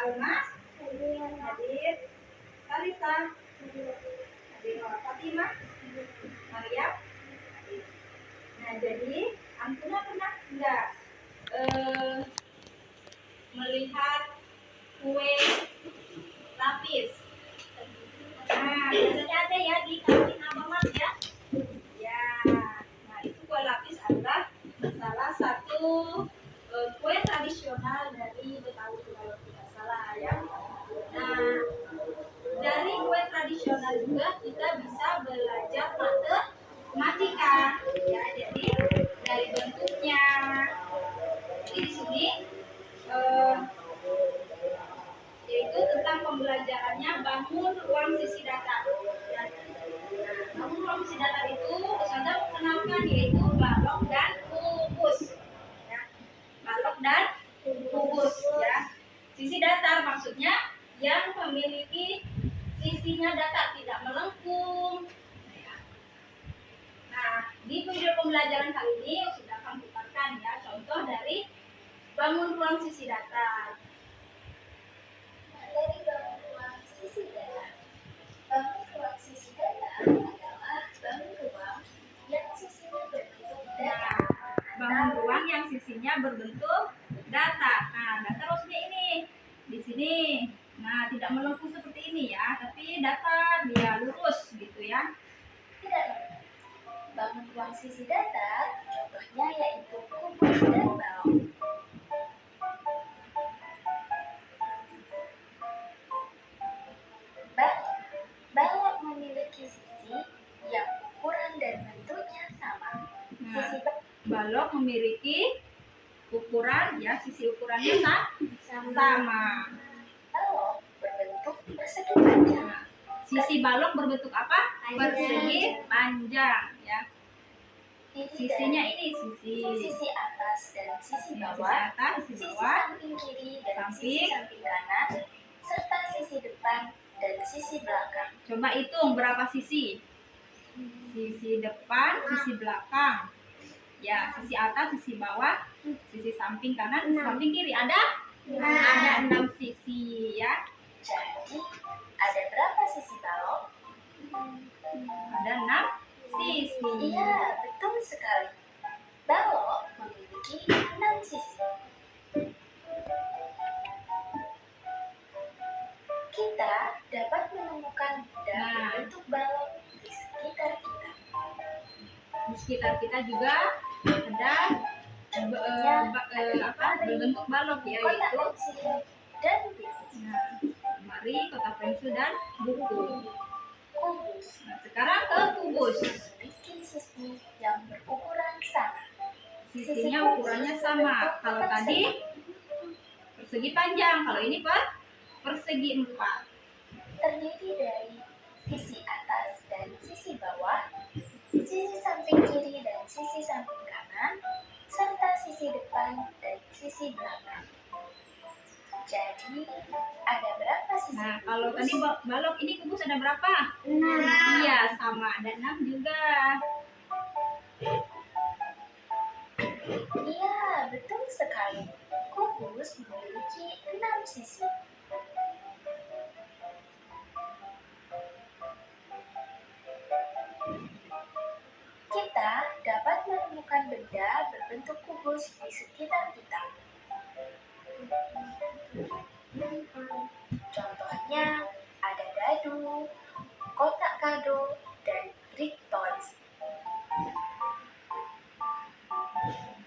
Almas, hadir. Salisa, hadir. Fatimah, Maria. Nah, jadi Antuna pernah enggak melihat kue lapis? Nah, biasanya ada ya di kantin Abang ya. Ya, nah itu kue lapis adalah salah satu kue tradisional dari Betawi kalau tidak salah ya. Nah, dari kue tradisional juga kita bisa belajar matematika ya. Jadi dari bentuknya, jadi di sini yaitu tentang pembelajarannya bangun ruang sisi datar. Ya. Nah, bangun ruang sisi datar itu Ustazah mengenalkan yaitu balok dan kubus. Ya. Balok dan kubus ya. Sisi datar maksudnya yang memiliki sisinya datar, tidak melengkung. Nah, di video pembelajaran kali ini sudah akan putarkan ya contoh dari bangun ruang sisi datar. Dari bangun ruang sisi datar. Bangun ruang sisi datar adalah bangun ruang yang sisinya berbentuk datar. Bangun ruang yang sisinya berbentuk datar. Nah, datar maksudnya ini di sini. Nah, tidak melengkung seperti ini ya, tapi datar, dia lurus gitu ya. Tidak. Bangun ruang sisi datar contohnya yaitu kubus dan balok. Balok memiliki sisi yang ukuran dan bentuknya sama. Nah, balok memiliki ukuran ya, sisi ukurannya sama. Balok berbentuk persegi panjang. Nah, sisi balok berbentuk apa? Persegi panjang ya. Sisinya ini sisi atas dan sisi bawah, sisi atas, sisi bawah, samping kiri dan sisi samping kanan, serta sisi depan dan sisi belakang. Coba hitung berapa sisi? Sisi depan, sisi belakang. Ya, sisi atas, sisi bawah, sisi samping kanan, sisi samping kiri. Ada 6 sisi ya. Jadi, ada berapa sisi balok? Ada 6 sisi. Iya, betul sekali. Balok memiliki 6 sisi. Kita dapat menemukan benda berbentuk balok di sekitar kita. Di sekitar kita juga ada berbentuk balok ya, kotak yaitu pensil dan buku. Nah, mari kotak pensil dan buku. Kubus. Nah, sekarang ke kubus. Memiliki sisi yang berukuran sama. Sisinya ukurannya sama. Kalau tadi persegi panjang, kalau ini persegi 4. Terdiri dari sisi atas dan sisi bawah, sisi samping kiri dan sisi samping kanan, serta sisi depan dan sisi belakang. Jadi, ada berapa sisi? Nah, kalau tadi balok, ini kubus ada berapa? 6. Iya, sama. Ada 6 juga. Iya, betul sekali. Kubus memiliki 6 sisi. Kita dapat menemukan benda berbentuk kubus di sekitar kita. Contohnya ada dadu, kotak kado, dan brick toys.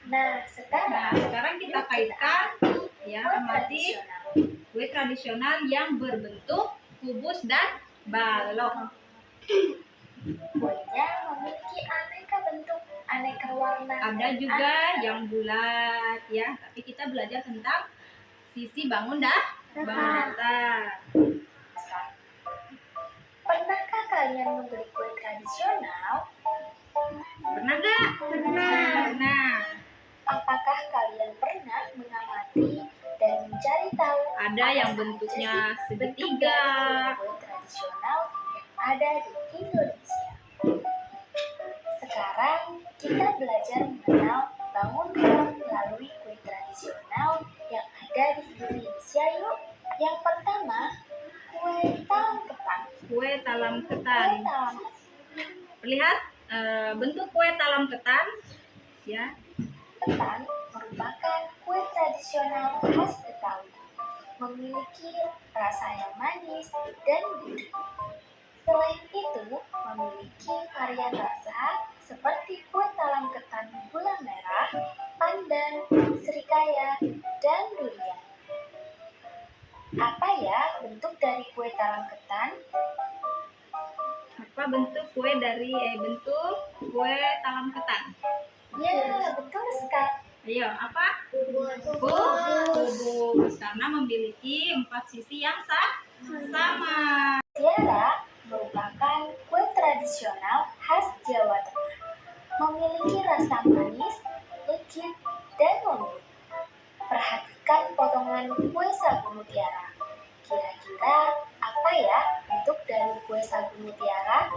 Nah, sekarang kita kaitkan ya amati kue tradisional yang berbentuk kubus dan balok. Kuenya memiliki aneka bentuk, aneka warna. Ada juga yang bulat ya, tapi kita belajar tentang sisi bangun datar. Pernahkah kalian membeli kue tradisional? Pernah gak? Pernah. Apakah kalian pernah mengamati dan mencari tahu ada yang bentuknya segitiga kue tradisional yang ada di Indonesia? Sekarang kita belajar mengenal bangun ruang melalui kue tradisional yang ada di Indonesia yuk. Yang pertama, kue talam ketan. Kue talam Kue ketan. talam Lihat bentuk kue talam ketan, ya. ketan merupakan kue tradisional khas Betawi. Memiliki rasa yang manis dan gurih. Selain itu, memiliki varian rasa seperti kue talam ketan gula merah, pandan, serikaya, dan durian. Apa ya bentuk dari kue talam ketan? Apa bentuk kue talam ketan? Ya, betul sekali. Ayo, apa? Kubus, karena memiliki 4 sisi yang sama. Tiara merupakan kue tradisional khas Jawa Tengah. Memiliki rasa manis, legit, dan lembut. Perhatikan potongan kue sagu mutiara. Kira-kira apa ya bentuk dari kue sagu mutiara?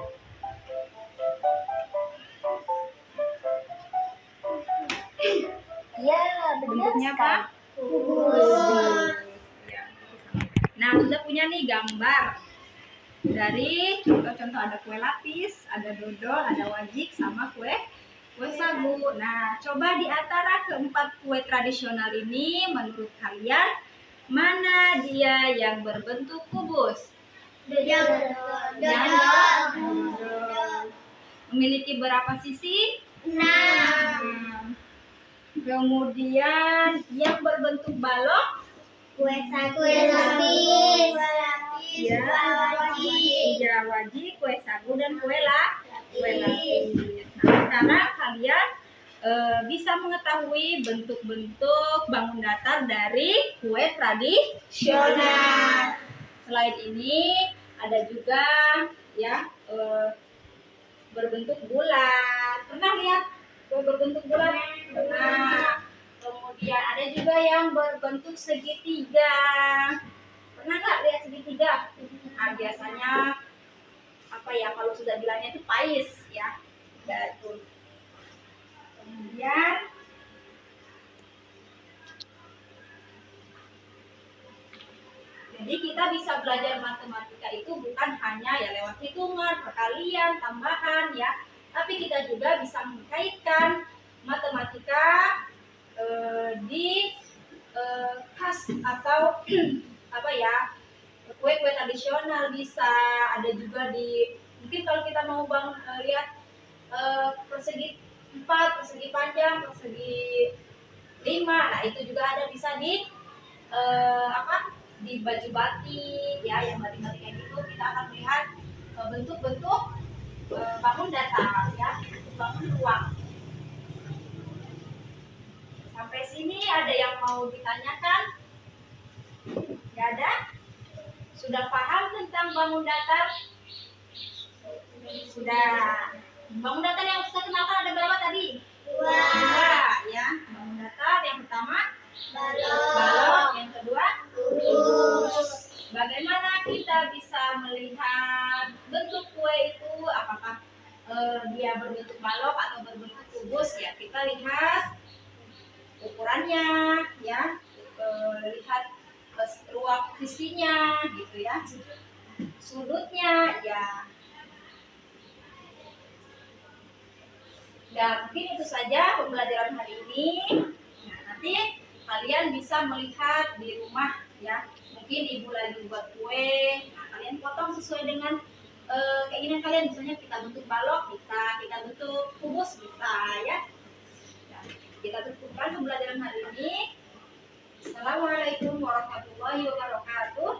Ya, benar Bentuknya apa? sekali. Ya. Nah, sudah punya nih gambar dari contoh-contoh, ada kue lapis, ada dodol, ada wajik, sama kue sagu. Nah, coba di antara keempat kue tradisional ini, menurut kalian mana dia yang berbentuk kubus? Memiliki berapa sisi? 6. Kemudian yang berbentuk balok? Kue lapis. Ya, wajik, kue sagu, dan kue lapis. Nah, sekarang kalian bisa mengetahui bentuk-bentuk bangun datar dari kue tradisional. Selain ini ada juga ya berbentuk bulat. Pernah lihat kue berbentuk bulat? Nah, kemudian ada juga yang berbentuk segitiga. Pernah nggak lihat segitiga? Nah, biasanya apa ya, kalau sudah bilangnya itu pais ya. Betul. Kemudian jadi kita bisa belajar matematika itu bukan hanya ya lewat hitungan, perkalian, tambahan ya, tapi kita juga bisa mengkaitkan matematika di khas atau apa ya, kue-kue tradisional bisa ada juga di, mungkin kalau kita mau lihat persegi 4, persegi panjang, persegi 5, nah itu juga ada bisa di di baju batik ya, yang batik-batik kayak gitu kita akan melihat bentuk-bentuk bangun datar ya, bangun ruang. Sampai sini ada yang mau ditanyakan? Gak ada? Sudah paham tentang bangun datar? Sudah. Bangun datar yang saya kenalkan ada berapa tadi? 2 ya. Bangun datar yang pertama balok, yang kedua kubus. Bagaimana kita bisa melihat bentuk kue itu, apakah dia berbentuk balok atau berbentuk kubus ya? Kita lihat ukurannya ya, lihat ruang sisinya gitu ya, sudutnya ya. Dan mungkin itu saja pembelajaran hari ini. Nah, nanti kalian bisa melihat di rumah ya, mungkin ibu lagi buat kue, nah kalian potong sesuai dengan keinginan kalian, misalnya kita bentuk balok bisa, kita bentuk kubus bisa ya. Nah, kita cukupkan pembelajaran hari ini. Assalamualaikum warahmatullahi wabarakatuh.